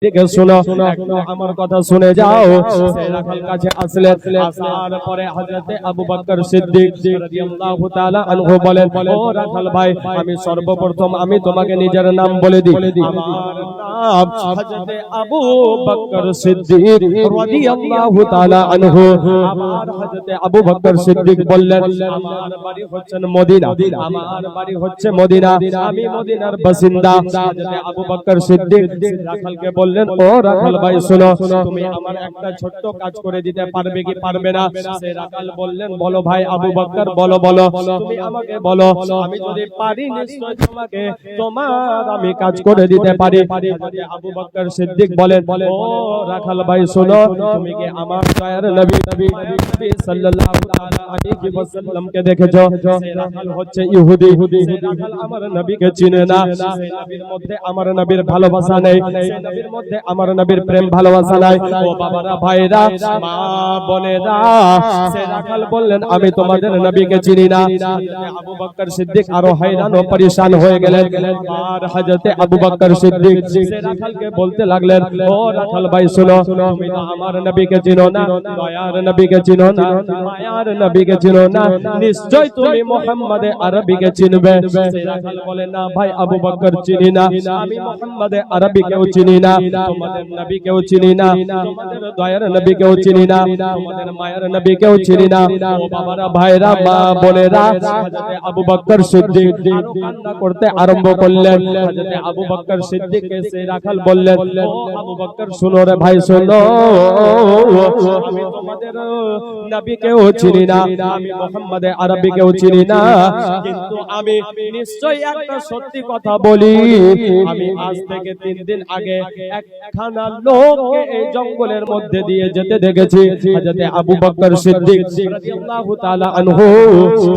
দিকে শোনো, একটু আমার কথা শুনে যাও। সেই রাখাল কাছে আসলেন, আসার পরে হযরতে আবু বকর সিদ্দিক রাদিয়াল্লাহু তাআলা আনহু বলেন, ও রাখাল ভাই, আমি সর্বপ্রথম আমি তোমাকে নিজের নাম বলে দিই। আমার নাম হযরতে আবু বকর সিদ্দিক রাদিয়াল্লাহু তাআলা আনহু। আমার হযরতে আবু বকর সিদ্দিক বললেন, আমার বাড়ি হচ্ছে মদিনা, আমার বাড়ি হচ্ছে মদিনা, আমি মদিনার বাসিন্দা। হযরতে আবু বকর সিদ্দিক রাখালকে বললেন, ও রাখাল ভাই শোনো, তুমি আমার একটা ছোট্ট কাজ করে দিতে পারবে কি পারবে না? সে রাখাল বললেন, বলো ভাই আবু বকর, বলো বলো, তুমি আমাকে বলো, আমি যদি পারি নিশ্চয় তোমাকে তোমার আমি কাজ করে দিতে পারি। হযরত আবু বকর সিদ্দিক বলেন, ও রাখাল ভাই শোনো, তুমি কি আমার দয়ার নবী সাল্লাল্লাহু আলাইহি ওয়াসাল্লাম কে দেখেছো? সে রাখাল হচ্ছে ইহুদি, সে রাখাল আমার নবীকে চিনে না, সেই নবীর মধ্যে আমার নবীর ভালোবাসা নেই, সেই নবীর মধ্যে আমার নবীর প্রেম ভালোবাসা নাই। ও বাবারা, ভাইরা, মা বোনেরা, সে রাখাল বললেন, আমি তোমাদের নবীকে চিনি না। আবু বকর সিদ্দিক আরো হয়রান ও পরেশান হয়ে গেলেন। আর হযরতে আবু বকর সিদ্দিক সে রাখালকে বলতে লাগলেন, ও রাখাল ভাই শোনো, তুমি তো আমার নবীকে চিনো না, দয়ার নবীকে চিনো না, মায়ার নবীকে চিনো না, নিশ্চয় তুমি মুহাম্মদে আরবিকে চিনবে। সে রাখাল বলে, না ভাই আবু বকর, চিনি না, আমি মুহাম্মদে আরবিকেও চিনি না, তোমাদের নবীকেও চিনি না, তোমাদের দয়ার নবীকেও চিনি না, তোমাদের মায়ের নবীকেও চিনি না। ও বাবারা, ভাইরা, মা বোনেরা, হযরতে আবু বকর সিদ্দিক কান্না করতে আরম্ভ করলেন। হযরতে আবু বকর সিদ্দিককে সে রাখাল বললেন, ও আবু বকর শোনো রে ভাই, শোনো, আমি তোমাদের নবীকেও চিনি না, আমি মুহাম্মদে আরবিকেও চিনি না, কিন্তু আমি নিশ্চয়ই একটা সত্যি কথা বলি, আমি আজ থেকে 3 দিন আগে একখানা লোককে এই জঙ্গলের মধ্যে দিয়ে যেতে দেখেছি। হযরতে আবু বকর সিদ্দিক রাদিয়াল্লাহু তাআলা আনহু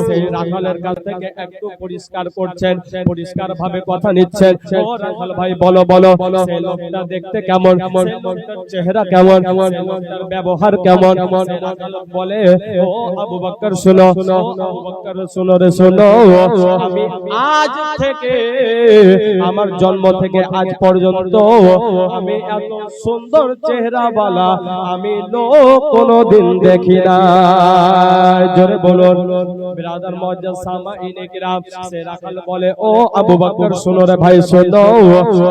সেই রাখালের কাছ থেকে একটু পরিষ্কার করছেন, পরিষ্কার ভাবে কথা নিচ্ছেন। ও রাখাল ভাই বলো বলো, সেই লোকটা দেখতে কেমন, সেই লোকটার চেহারা কেমন, সেই লোকটার ব্যবহার কেমন? সেই রাখাল বলে, ও আবু বকর শোনো, আবু বকর শোনো রে শোনো, আমি আজ থেকে, আমার জন্ম থেকে আজ পর্যন্ত আমি এত সুন্দর চেহারাওয়ালা আমি লোক কোনদিন দেখি না। জোরে বলুন বিরাদার মুআজ্জাজ সামাঈনে কিরাম। সে রাখাল বলে, ও আবু বকর শোনো রে ভাই শোনো,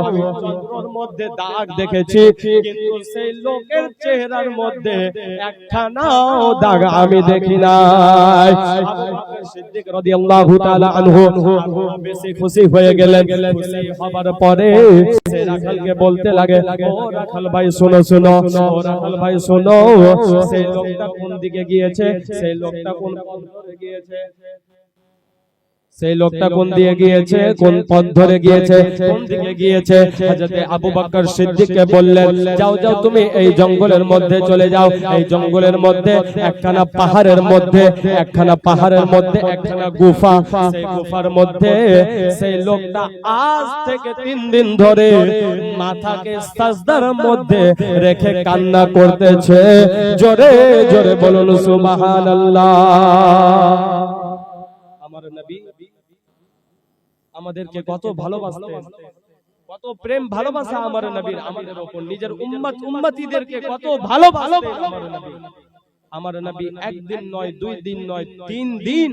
আমি চন্দ্রের মধ্যে দাগ দেখেছি, কিন্তু সেই লোকের চেহারার মধ্যে একখানাও দাগ আমি দেখি নাই। আবু বকর সিদ্দিক রাদিয়াল্লাহু তাআলা আনহু বেশি খুশি হয়ে গেলেন। খুশি হবার পরে সে রাখালকে বলতে লাগে, ও রাখাল ভাই শোনো শোনো, ও রাখাল ভাই শোনো, সেই লোকটা কোন দিকে গিয়েছে, সেই লোকটা কোন পথ ধরে গিয়েছে, সেই লোকটা কোন দিয়ে গিয়েছে, কোন পথ ধরে গিয়েছে, কোন দিকে গিয়েছে? হযরতে আবু বকর সিদ্দিককে বললেন, যাও যাও, তুমি এই জঙ্গলের মধ্যে চলে যাও, এই জঙ্গলের মধ্যে একখানা পাহাড়ের মধ্যে, একখানা পাহাড়ের মধ্যে একখানা গুফা, সেই গুফার মধ্যে সেই লোকটা আজ থেকে 3 দিন ধরে মাথাকে সাজদার মধ্যে রেখে কান্না করতেছে। জোরে জোরে বলুন সুবহানাল্লাহ। আমার নবী আমাদেরকে কত ভালোবাসতেন, কত প্রেম ভালোবাসা আমার নবীর আমাদের উপর, নিজের উম্মত উম্মতিদেরকে কত ভালোবাসতেন আমার নবী। আমার নবী একদিন নয়, 2 দিন নয়, 3 দিন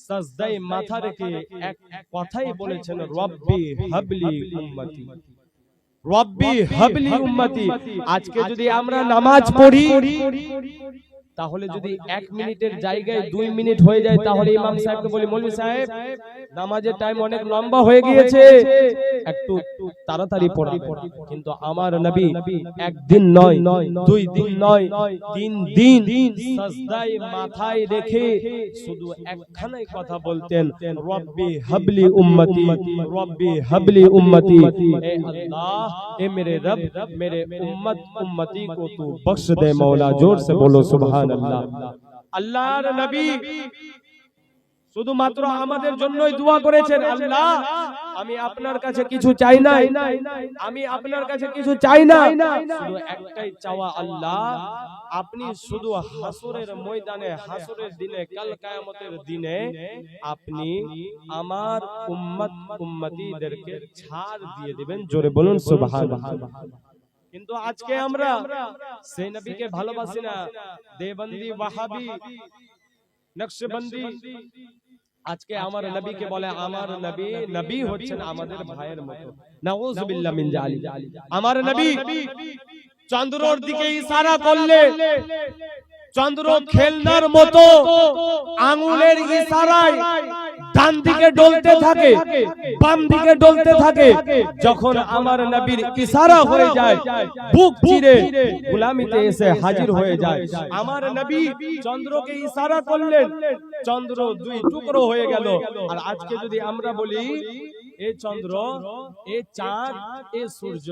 সাজদায় মাথা রেখে এক কথাই বলেছেন, রব্বি হাবলি উম্মতি, রব্বি হাবলি উম্মতি। আজকে যদি আমরা নামাজ পড়ি, তাহলে যদি 1 মিনিটের জায়গায় 2 মিনিট হয়ে যায়, তাহলে ইমাম সাহেবকে বলি, মৌলভী সাহেব নামাজের টাইম অনেক লম্বা হয়ে গিয়েছে, একটু তাড়াতাড়ি পড়া। কিন্তু আমার নবী একদিন নয়, 2 দিন নয়, 3 দিন সাজদায় মাথায় রেখে শুধু একখানাই কথা বলতেন, রব্বি হাবলি উম্মতি, রব্বি হাবলি উম্মতি। এ আল্লাহ, এ মেরে রব, মেরে উম্মত উম্মতি को तू बख्श दे मौला। जोर से बोलो सुभान अल्लाह। আল্লাহর নবী শুধুমাত্র আমাদের জন্যই দোয়া করেছেন, আল্লাহ আমি আপনার কাছে কিছু চাই না, আমি আপনার কাছে কিছু চাই না, শুধু একটাই চাওয়া আল্লাহ, আপনি শুধু হাসরের ময়দানে, হাসরের দিনে, কাল কিয়ামতের দিনে আপনি আমার উম্মত উম্মতিদেরকে ছাড় দিয়ে দিবেন। জোরে বলুন সুবহানাল্লাহ। কিন্তু আজকে আমরা সেই নবীকে ভালোবাসি না। দেবন্দি, ওয়াহাবি, নকশবন্দি আজকে আমার নবীকে বলে আমার নবী, নবী হচ্ছেন আমাদের ভাইয়ের মতো। নাউযুবিল্লাহ মিন যালিক। আমার নবী চন্দ্রর দিকে ইশারা করলে চন্দ্র খেলনার মতো আঙ্গুলের ইশারায় ডান দিকে ডলতে থাকে, বাম দিকে ডলতে থাকে। যখন আমার নবীর ইশারা হয়ে যায়, বুক চিরে গোলামিতে এসে হাজির হয়ে যায়। আমার নবী চন্দ্রকে ইশারা করলেন, চন্দ্র দুই টুকরো হয়ে গেল। আর আজকে যদি আমরা বলি এ চন্দ্র, এ চাঁদ, এ সূর্য,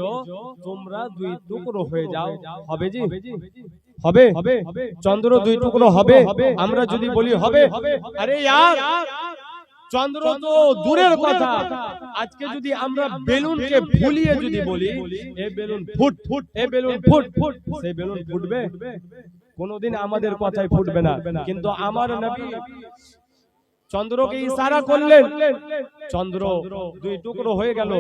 তোমরা দুই টুকরো হয়ে যাও, হবে জি? হবে? চন্দ্র দুই টুকরো হবে? আমরা যদি বলি হবে, আরে यार চন্দ্র তো দূরের কথা, আজকে যদি আমরা বেলুনকে ভুলিয়ে যদি বলি এ বেলুন ফুট ফুট, এ বেলুন ফুট ফুট, সেই বেলুন ফুটবে? কোনোদিন আমাদের কথাই ফুটবে না। কিন্তু আমার নবী চন্দ্রকে ইশারা করলেন, চন্দ্র দুই টুকরো হয়ে গেল।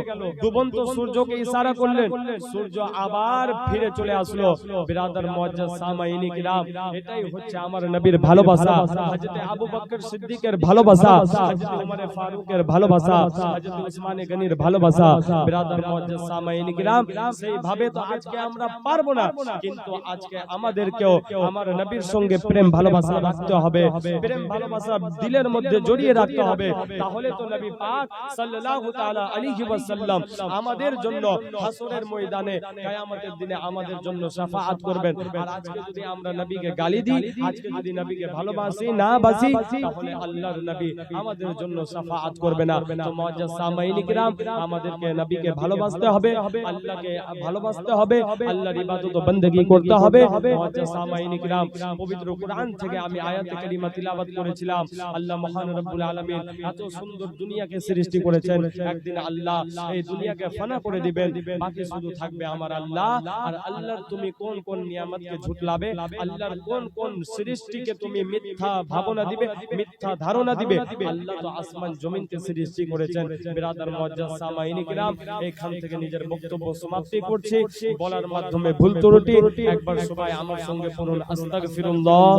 ডুবন্ত সূর্যকে ইশারা করলেন, সূর্য আবার ফিরে চলে আসলো। বিরাদার মুআজ্জাজ সামাইনি কিরাম, এটাই হচ্ছে আমার নবীর ভালোবাসা। হযরত আবু বকর সিদ্দিকের ভালোবাসা, হযরত ওমর ফারুকের ভালোবাসা, হযরত উসমান গনির ভালোবাসা। বিরাদার মুআজ্জাজ সামাইনি কিরাম, সেই ভাবে তো আজকে আমরা পারবো না, কিন্তু আজকে আমাদেরকেও আমার নবীর সঙ্গে প্রেম ভালোবাসা রাখতে হবে। প্রেম ভালোবাসা দিলের মধ্যে জড়িয়ে রাখতে হবে। তাহলে তো নবী পাক সাল্লাল্লাহু তাআলা আলাইহি ওয়াসাল্লাম আমাদের জন্য হাসরের ময়দানে, কিয়ামতের দিনে আমাদের জন্য শাফাআত করবেন। আর আজকে যদি আমরা নবীকে গালি দিই, আজকে যদি নবীকে ভালোবাসি না বাসি, তাহলে আল্লাহর নবী আমাদের জন্য শাফাআত করবে না। তো মুআজ্জাজ সামাইনি কিরাম, আমাদেরকে নবীকে ভালোবাসতে হবে, আল্লাহকে ভালোবাসতে হবে, আল্লাহর ইবাদত ও বندگی করতে হবে। মুআজ্জাজ সামাইনি কিরাম, পবিত্র কোরআন থেকে আমি আয়াতে কারিমা তিলাওয়াত করেছিলাম। আল্লাহ মহান রব্বুল আলামিন এত সুন্দর দুনিয়াকে সৃষ্টি করেছেন, একদিন আল্লাহ এই দুনিয়াকে ফানা করে দিবেন, বাকি শুধু থাকবে আমার আল্লাহ। আর আল্লাহর তুমি কোন কোন নিয়ামতকে ঝুটলাবে, আল্লাহর কোন কোন সৃষ্টিকে তুমি মিথ্যা ভাবনা দিবে, মিথ্যা ধারণা দিবে। আল্লাহ তো আসমান জমিনকে সৃষ্টি করেছেন। বিরাদার মুআজ্জাজ সামাইনি কিরাম, এখান থেকে নিজের বক্তব্য সমাপ্তি করছি। বলার মাধ্যমে ভুল ত্রুটি একবার সবাই আমার সঙ্গে পড়ুন, আস্তাগফিরুল্লাহ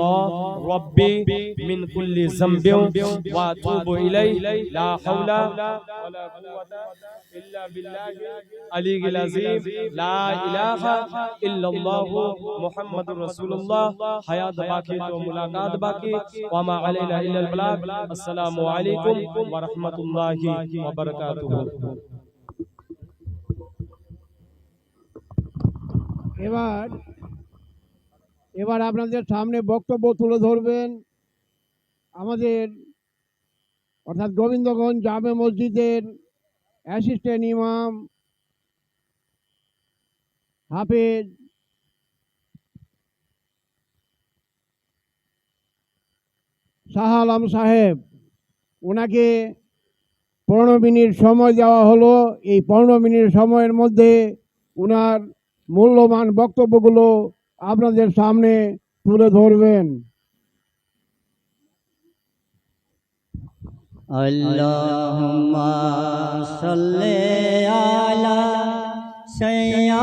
রাব্বি মিন কুল্লি যামবিন ওয়া আতুবু ইলাইহি, লা হাওলা ওয়ালা কুওয়াতা ইল্লা বিল্লাহি আলিয়্যিল আযীম, লা ইলাহা ইল্লাল্লাহু মুহাম্মাদুর রাসূলুল্লাহ। হায়াত বাকি তো মুলাকাত বাকি, ওয়া মা আলাইনা ইল্লাল বালাগ। আসসালামু আলাইকুম ওয়া রাহমাতুল্লাহি ওয়া বারাকাতুহু। এবার আপনাদের সামনে বক্তব্য তুলে ধরবেন আমাদের অর্থাৎ গোবিন্দগঞ্জ জামে মসজিদের অ্যাসিস্ট্যান্ট ইমাম হাফেজ শাহ আলম সাহেব। ওনাকে 15 মিনিট সময় দেওয়া হলো। এই 15 মিনিট সময়ের মধ্যে ওনার মূল্যবান বক্তব্যগুলো আপনাদের সামনে তুলে ধরবেন। আল্লাহুম্মা সাল্লি আলা সাইয়্যিদিনা